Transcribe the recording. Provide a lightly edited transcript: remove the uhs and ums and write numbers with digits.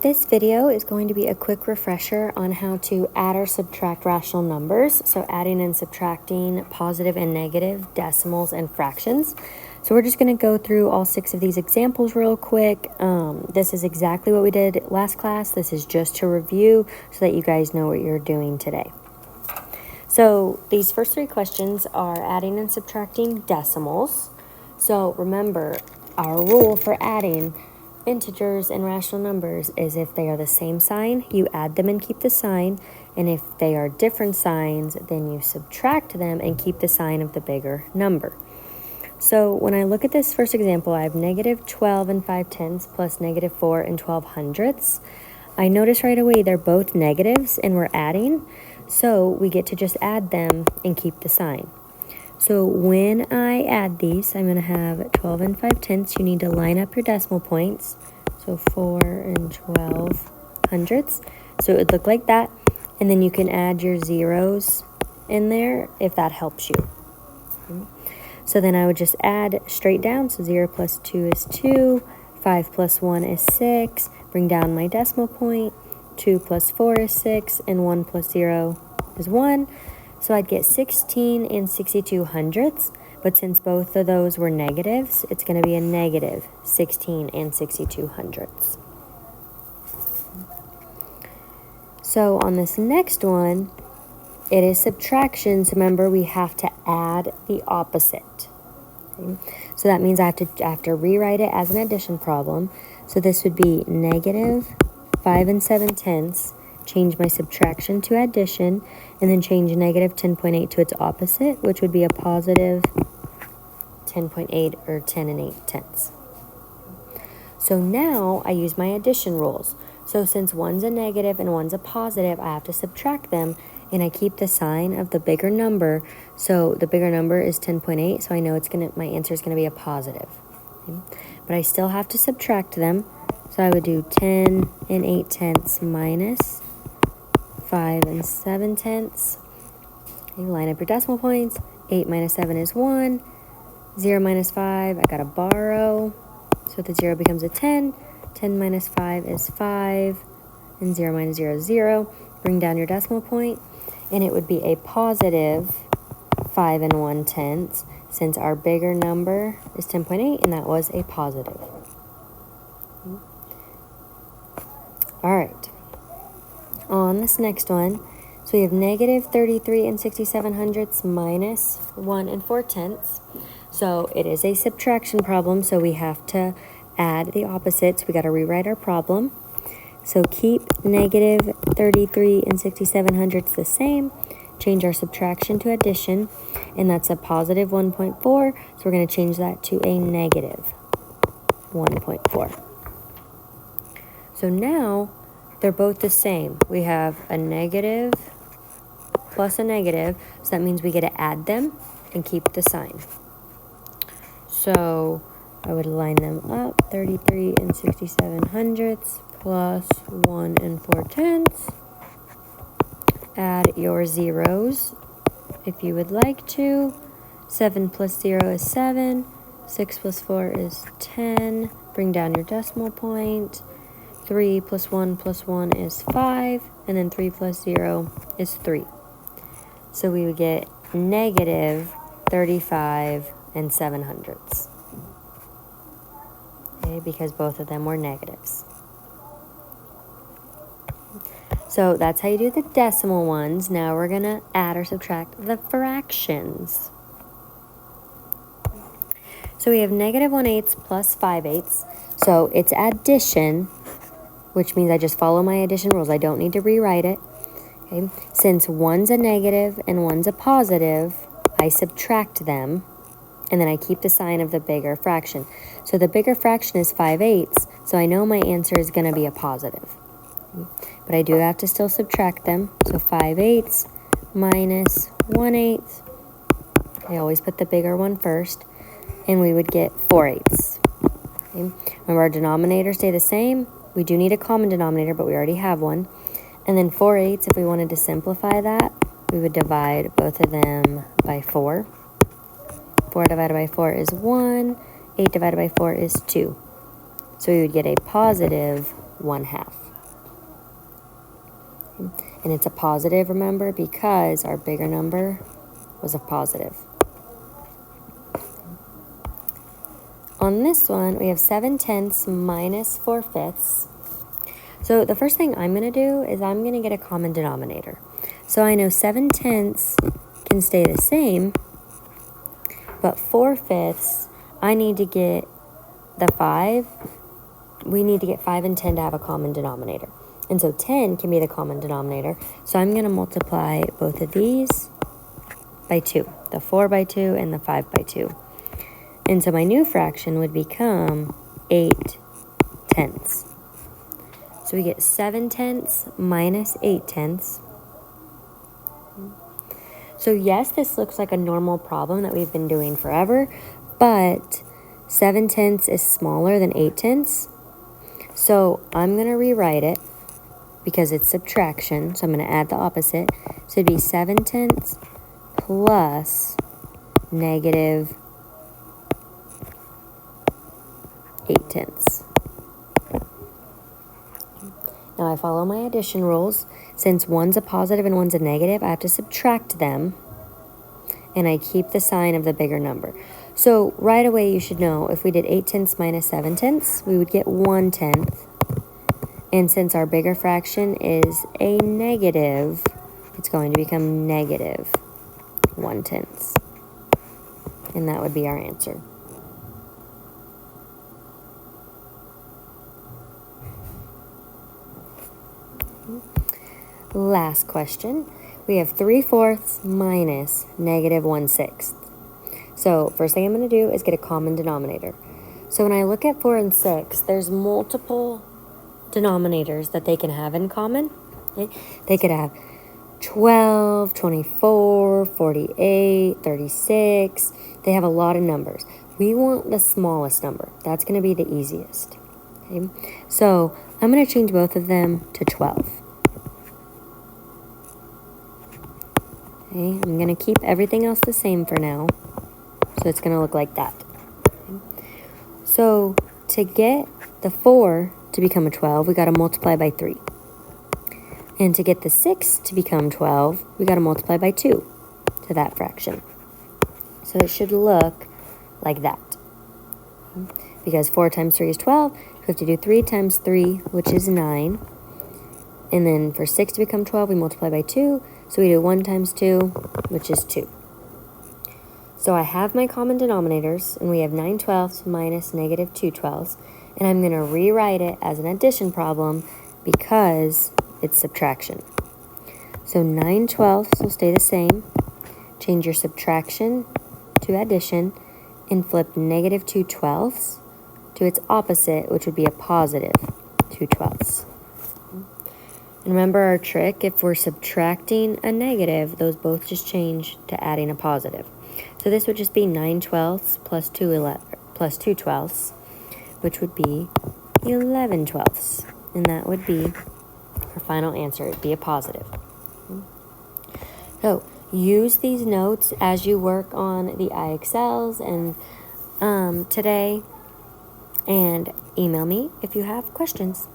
This video is going to be a quick refresher on how to add or subtract rational numbers. So adding and subtracting positive and negative decimals and fractions. So we're just going to go through all 6 of these examples real quick. This is exactly what we did last class. This is just to review so that you guys know what you're doing today. So these first 3 questions are adding and subtracting decimals. So remember, our rule for adding integers and rational numbers is if they are the same sign, you add them and keep the sign, and if they are different signs, then you subtract them and keep the sign of the bigger number. So when I look at this first example, I have negative 12 and 5/10 plus negative 4 and 12 hundredths. I notice right away they're both negatives and we're adding, so we get to just add them and keep the sign. So when I add these, I'm going to have 12 and 5/10. You need to line up your decimal points. So 4 and 12 hundredths. So it would look like that. And then you can add your zeros in there if that helps you. So then I would just add straight down. So 0 plus 2 is 2. 5 plus 1 is 6. Bring down my decimal point. 2 plus 4 is 6. And 1 plus 0 is 1. So I'd get 16 and 62 hundredths, but since both of those were negatives, it's going to be a negative 16 and 62 hundredths. So on this next one, it is subtraction. So remember, we have to add the opposite. Okay? So that means I have to rewrite it as an addition problem. So this would be negative 5 and 7/10. Change my subtraction to addition, and then change negative 10.8 to its opposite, which would be a positive 10.8 or 10 and 8/10. So now I use my addition rules. So since one's a negative and one's a positive, I have to subtract them, and I keep the sign of the bigger number. So the bigger number is 10.8, so I know my answer is going to be a positive. Okay? But I still have to subtract them. So I would do 10 and 8/10 minus 5 and 7/10. You line up your decimal points. 8 minus 7 is 1. 0 minus 5, I gotta borrow. So the 0 becomes a 10. 10 minus 5 is 5. And 0 minus 0 is 0. Bring down your decimal point. And it would be a positive 5 and 1/10, since our bigger number is 10.8, and that was a positive. All right. On this next one, so we have negative 33 and 67 hundredths minus 1 and 4/10. So it is a subtraction problem, so we have to add the opposites. We got to rewrite our problem. So keep negative 33 and 67 hundredths the same. Change our subtraction to addition, and that's a positive 1.4. So we're going to change that to a negative 1.4. So now they're both the same. We have a negative plus a negative, so that means we get to add them and keep the sign. So I would line them up, 33 and 67 hundredths plus 1 and 4/10. Add your zeros if you would like to. 7 plus 0 is 7. 6 plus 4 is 10. Bring down your decimal point. 3 plus 1 plus 1 is 5, and then 3 plus 0 is 3. So we would get negative 35 and 7 hundredths. Okay, because both of them were negatives. So that's how you do the decimal ones. Now we're going to add or subtract the fractions. So we have negative 1/8 plus 5/8. So it's addition, which means I just follow my addition rules. I don't need to rewrite it. Okay? Since one's a negative and one's a positive, I subtract them, and then I keep the sign of the bigger fraction. So the bigger fraction is 5/8, so I know my answer is going to be a positive. But I do have to still subtract them. So 5/8 minus 1/8. I always put the bigger one first, and we would get 4/8. Okay? Remember, our denominators stay the same. We do need a common denominator, but we already have one. And then 4/8, if we wanted to simplify that, we would divide both of them by 4. 4 divided by 4 is 1. 8 divided by 4 is 2. So we would get a positive 1/2. And it's a positive, remember, because our bigger number was a positive. On this one, we have 7/10 minus 4/5. So the first thing I'm going to do is I'm going to get a common denominator. So I know 7/10 can stay the same, but 4/5, I need to get the 5. We need to get 5 and 10 to have a common denominator. And so 10 can be the common denominator. So I'm going to multiply both of these by 2, the 4 by 2 and the 5 by 2. And so my new fraction would become 8/10. So we get 7/10 minus 8/10. So yes, this looks like a normal problem that we've been doing forever, but 7/10 is smaller than 8/10. So I'm going to rewrite it because it's subtraction. So I'm going to add the opposite. So it'd be 7/10 plus negative 8/10. Now I follow my addition rules. Since one's a positive and one's a negative, I have to subtract them. And I keep the sign of the bigger number. So right away you should know if we did 8/10 minus 7/10, we would get 1/10. And since our bigger fraction is a negative, it's going to become negative 1/10. And that would be our answer. Last question. We have 3/4 minus negative 1/6. So first thing I'm going to do is get a common denominator. So when I look at 4 and 6, there's multiple denominators that they can have in common. Okay? They could have 12, 24, 48, 36. They have a lot of numbers. We want the smallest number. That's going to be the easiest. Okay? So I'm going to change both of them to 12. Okay, I'm going to keep everything else the same for now. So it's going to look like that. Okay. So to get the 4 to become a 12, we got to multiply by 3. And to get the 6 to become 12, we got to multiply by 2 to that fraction. So it should look like that. Okay. Because 4 times 3 is 12, we have to do 3 times 3, which is 9. And then for 6 to become 12, we multiply by 2. So we do 1 times 2, which is 2. So I have my common denominators, and we have 9/12 minus negative 2/12. And I'm going to rewrite it as an addition problem because it's subtraction. So 9/12 will stay the same. Change your subtraction to addition and flip negative 2/12 to its opposite, which would be a positive 2/12. And remember our trick, if we're subtracting a negative, those both just change to adding a positive. So this would just be 9/12 plus 2/12, which would be 11/12. And that would be our final answer. It would be a positive. So use these notes as you work on the IXLs and today, and email me if you have questions.